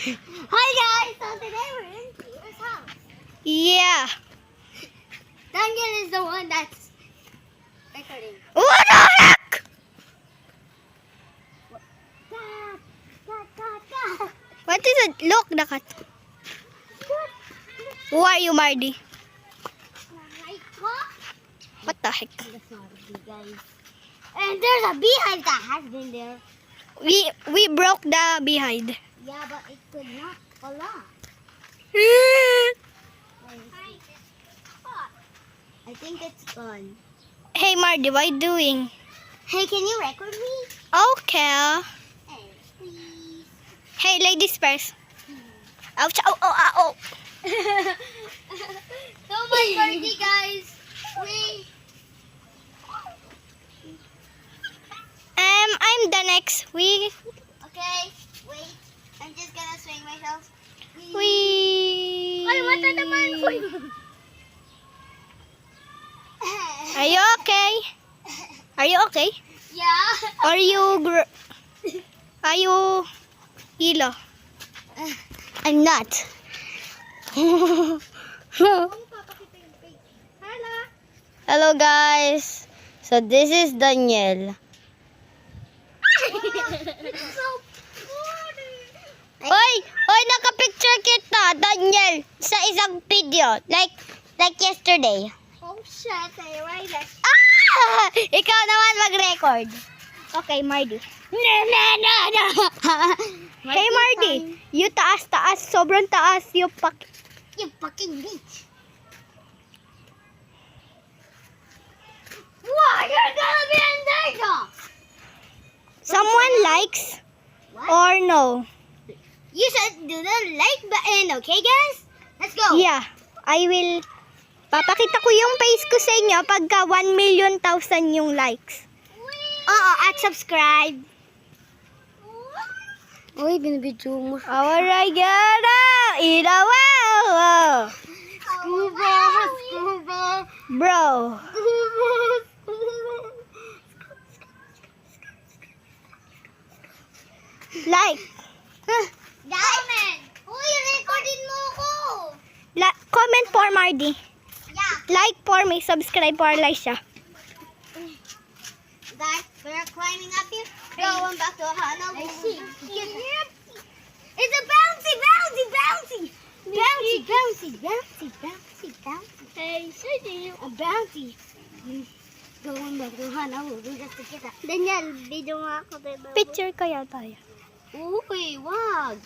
Hi guys, so today we're in Peter's house. Yeah. Daniel is the one that's recording. What the heck? What is it? Look, the cat. Who are you, Mardy? What the heck? Guys. And there's a beehive that has been there. We broke the behind. Yeah, but it could not fall off. I think it's gone. Hey, Mardy, what are you doing? Hey, can you record me? Okay. Hey, please. Hey, ladies first. Ouch, ow, ow, ow, ow. So my birthday, guys. I'm the next. Okay, wait. I'm just gonna swing myself. Ay, mata naman ko. Are you okay? Are you okay? Yeah. Are you hilo? I'm not. Hello guys. So this is Daniel. It's so funny. Oy, naka-picture kita, Daniel, sa isang video. Like yesterday. Oh shit, I write it. Ah! Ikaw naman mag-record. Okay, Mardy. No. Hey, Mardy. You taas. Sobrang taas. You fucking bitch. What? You're gonna be in there now. Someone likes What? or no? You should do the like button, okay guys? Let's go. Yeah, I will. Papakita ko yung face ko sa inyo pagka 1,000,000 yung likes. At subscribe. Uy, binibidyo mo. Alright, gana! Wow! Scuba. Bro. Like. Diamond! Uy, recordin mo ko! Comment for Mardy. Yeah. Like for me, subscribe for Elisha. Guys, we're climbing up here. Going back to Hana. I see. It's a bouncy. Hey, Sadie. A bouncy. Going back to Hana. Daniel, video nga ako. Picture kaya tayo. Uy, wag.